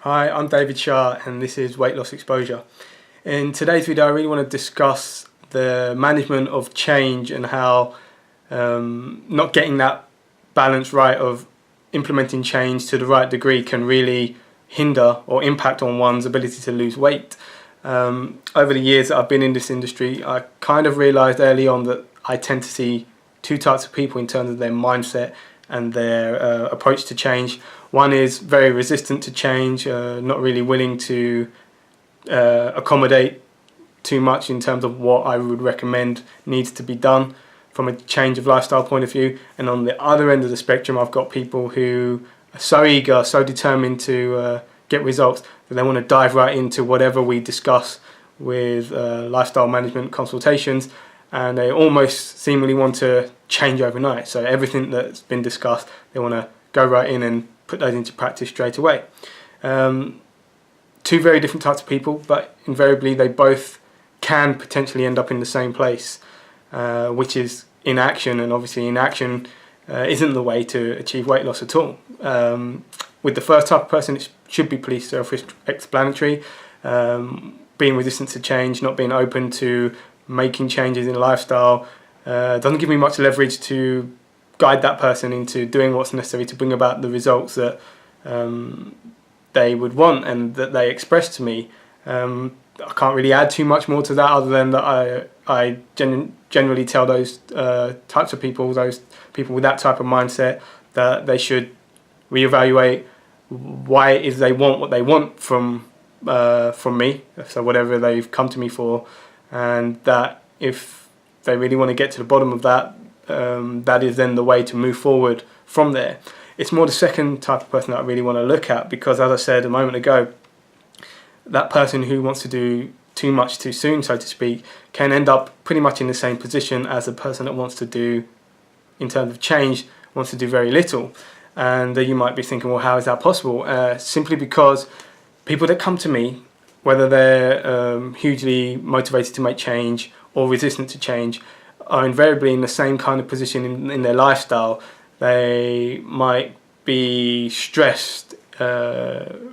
Hi, I'm David Shah and this is Weight Loss Exposure. In today's video I really want to discuss the management of change and how not getting that balance right of implementing change to the right degree can really hinder or impact on one's ability to lose weight. Over the years that I've been in this industry, I kind of realised early on that I tend to see two types of people in terms of their mindset and their approach to change. One is very resistant to change, not really willing to accommodate too much in terms of what I would recommend needs to be done from a change of lifestyle point of view. And on the other end of the spectrum, I've got people who are so eager, so determined to get results that they want to dive right into whatever we discuss with lifestyle management consultations, and they almost seemingly want to change overnight. So everything that's been discussed, they want to go right in and put those into practice straight away. Two very different types of people, but invariably they both can potentially end up in the same place, which is inaction. And obviously inaction isn't the way to achieve weight loss at all. With the first type of person, it should be pretty self-explanatory. Being resistant to change, not being open to making changes in lifestyle, doesn't give me much leverage to guide that person into doing what's necessary to bring about the results that they would want and that they express to me. I can't really add too much more to that other than that I generally tell those types of people, those people with that type of mindset, that they should reevaluate why it is they want what they want from me, so whatever they've come to me for, and that if they really want to get to the bottom of that, that is then the way to move forward from there. It's more the second type of person that I really want to look at, because as I said a moment ago, that person who wants to do too much too soon, so to speak, can end up pretty much in the same position as the person that wants to do, in terms of change, wants to do very little. And you might be thinking, well, how is that possible? Simply because people that come to me, whether they're hugely motivated to make change or resistant to change, are invariably in the same kind of position in their lifestyle. They might be stressed,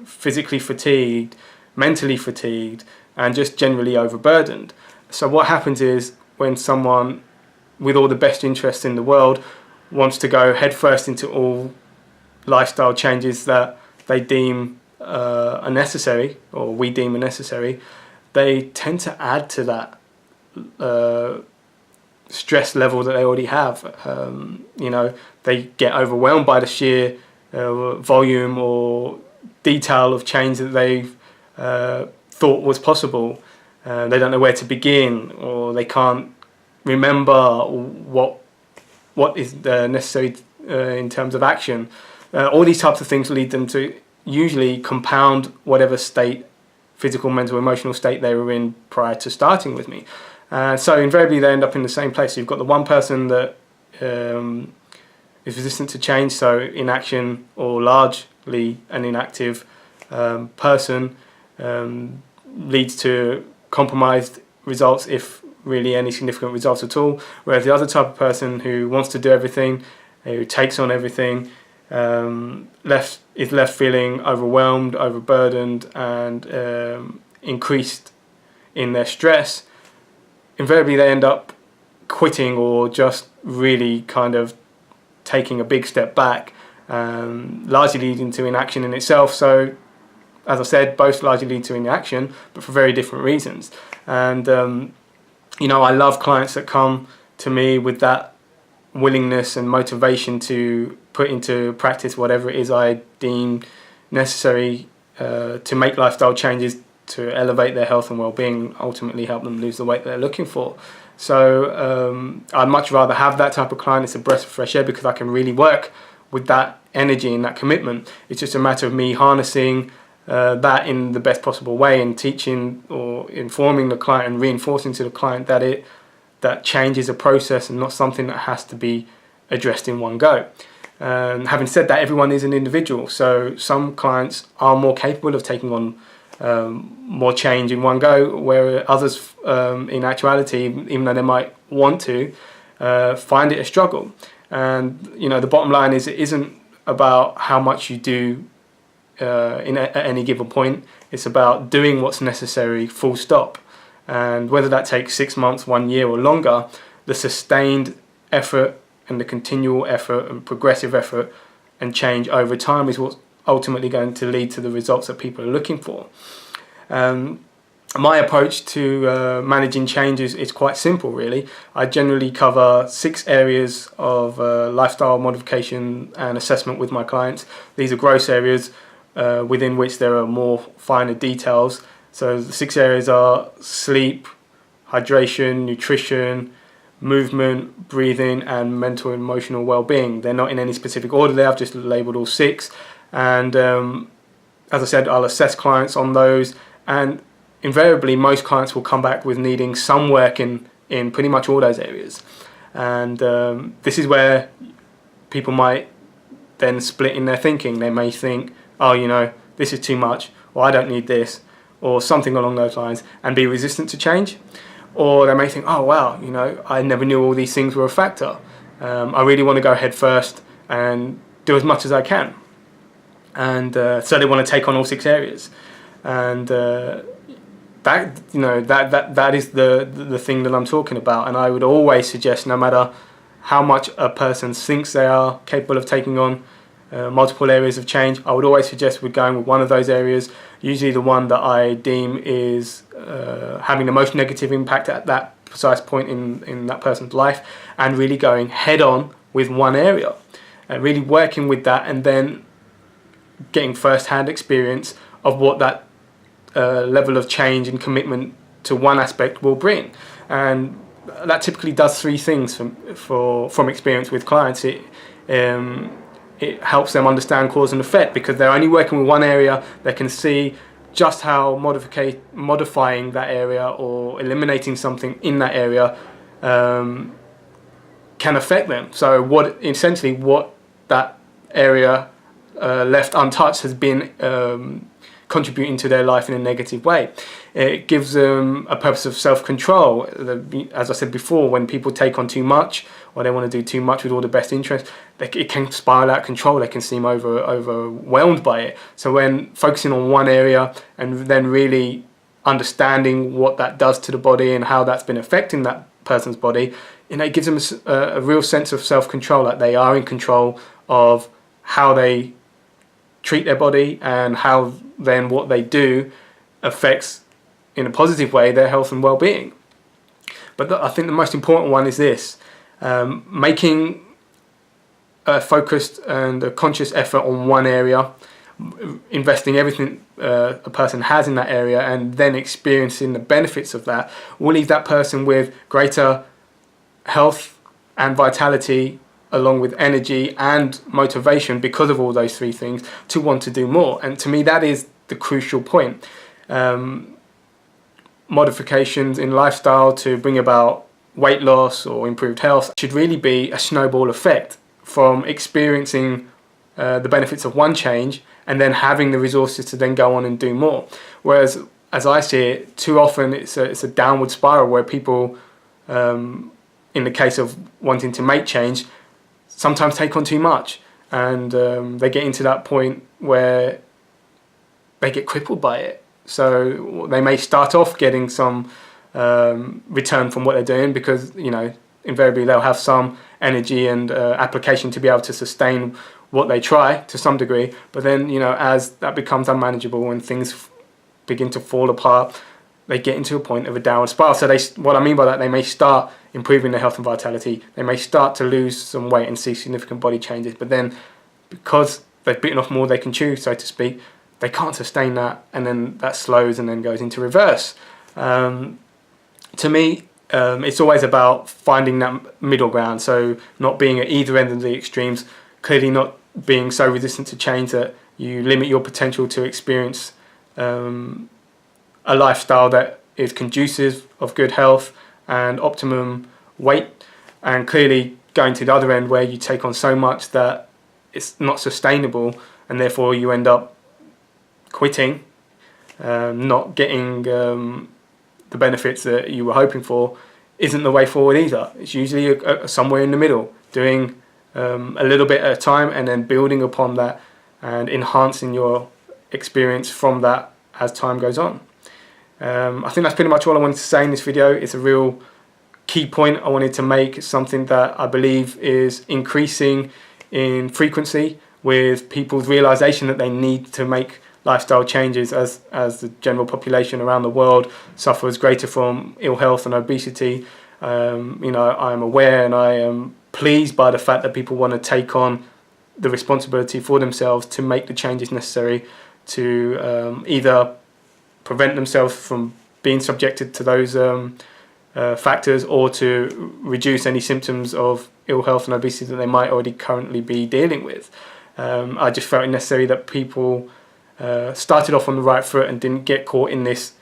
physically fatigued, mentally fatigued, and just generally overburdened. So what happens is, when someone with all the best interests in the world wants to go headfirst into all lifestyle changes that they deem unnecessary, or we deem unnecessary, they tend to add to that stress level that they already have. They get overwhelmed by the sheer volume or detail of change that they've thought was possible. They don't know where to begin, or they can't remember what is necessary in terms of action. All these types of things lead them to usually compound whatever state, physical, mental, emotional state they were in prior to starting with me. So invariably they end up in the same place. You've got the one person that is resistant to change, so inaction, or largely an inactive person, leads to compromised results, if really any significant results at all. Whereas the other type of person who wants to do everything, who takes on everything, is left feeling overwhelmed, overburdened, and increased in their stress. Invariably they end up quitting, or just really kind of taking a big step back, largely leading to inaction in itself. So as I said, both largely lead to inaction, but for very different reasons. And I love clients that come to me with that willingness and motivation to put into practice whatever it is I deem necessary to make lifestyle changes to elevate their health and well-being, ultimately help them lose the weight they're looking for. So I'd much rather have that type of client. It's a breath of fresh air, because I can really work with that energy and that commitment. It's just a matter of me harnessing that in the best possible way, and teaching or informing the client and reinforcing to the client that change is a process and not something that has to be addressed in one go. Having said that, everyone is an individual, so some clients are more capable of taking on more change in one go, where others, in actuality, even though they might want to, find it a struggle. And the bottom line is, it isn't about how much you do at any given point. It's about doing what's necessary, full stop. And whether that takes 6 months, 1 year or longer, the sustained effort and the continual effort and progressive effort and change over time is what's ultimately going to lead to the results that people are looking for. My approach to managing change is quite simple, really. I generally cover 6 areas of lifestyle modification and assessment with my clients. These are gross areas within which there are more finer details. So the 6 areas are sleep, hydration, nutrition, movement, breathing, and mental and emotional well-being. They're not in any specific order there. I've just labelled all 6. And as I said, I'll assess clients on those, and invariably most clients will come back with needing some work in pretty much all those areas. And this is where people might then split in their thinking. They may think, oh, this is too much, or I don't need this, or something along those lines, and be resistant to change. Or they may think, oh wow, I never knew all these things were a factor. I really want to go head first and do as much as I can. And so they want to take on all 6 areas. And that is the thing that I'm talking about. And I would always suggest, no matter how much a person thinks they are capable of taking on multiple areas of change, I would always suggest we're going with one of those areas, usually the one that I deem is having the most negative impact at that precise point in that person's life, and really going head on with one area, and really working with that, and then getting first-hand experience of what that level of change and commitment to one aspect will bring. And that typically does 3 things from experience with clients. It helps them understand cause and effect, because they're only working with one area. They can see just how modifying that area or eliminating something in that area can affect them. So what that area left untouched has been contributing to their life in a negative way. It gives them a purpose of self-control. As I said before, when people take on too much, or they want to do too much with all the best interests, it can spiral out of control. They can seem overwhelmed by it. So when focusing on one area and then really understanding what that does to the body and how that's been affecting that person's body, it gives them a real sense of self-control, that they are in control of how they treat their body, and how then what they do affects in a positive way their health and well-being. But I think the most important one is this: making a focused and a conscious effort on one area, investing everything a person has in that area, and then experiencing the benefits of that, will leave that person with greater health and vitality, along with energy and motivation, because of all those 3 things, to want to do more. And to me, that is the crucial point. Modifications in lifestyle to bring about weight loss or improved health should really be a snowball effect from experiencing the benefits of one change and then having the resources to then go on and do more. Whereas, as I see it, too often it's a downward spiral where people, in the case of wanting to make change, sometimes take on too much, and they get into that point where they get crippled by it. So they may start off getting some return from what they're doing, because invariably they'll have some energy and application to be able to sustain what they try to some degree. But then as that becomes unmanageable and things begin to fall apart, they get into a point of a downward spiral. So what I mean by that, they may start improving their health and vitality, they may start to lose some weight and see significant body changes, but then because they've bitten off more they can chew, so to speak, they can't sustain that, and then that slows and then goes into reverse. To me, it's always about finding that middle ground, so not being at either end of the extremes, clearly not being so resistant to change that you limit your potential to experience a lifestyle that is conducive of good health and optimum weight, and clearly going to the other end where you take on so much that it's not sustainable, and therefore you end up quitting, not getting the benefits that you were hoping for, isn't the way forward either. It's usually somewhere in the middle, doing a little bit at a time and then building upon that and enhancing your experience from that as time goes on. I think that's pretty much all I wanted to say in this video. It's a real key point I wanted to make. It's something that I believe is increasing in frequency with people's realization that they need to make lifestyle changes as the general population around the world suffers greater from ill health and obesity. I am aware and I am pleased by the fact that people want to take on the responsibility for themselves to make the changes necessary to either prevent themselves from being subjected to those factors, or to reduce any symptoms of ill health and obesity that they might already currently be dealing with. I just felt it necessary that people started off on the right foot and didn't get caught in this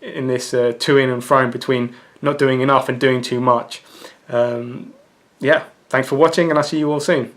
to-ing and froing between not doing enough and doing too much. Thanks for watching, and I'll see you all soon.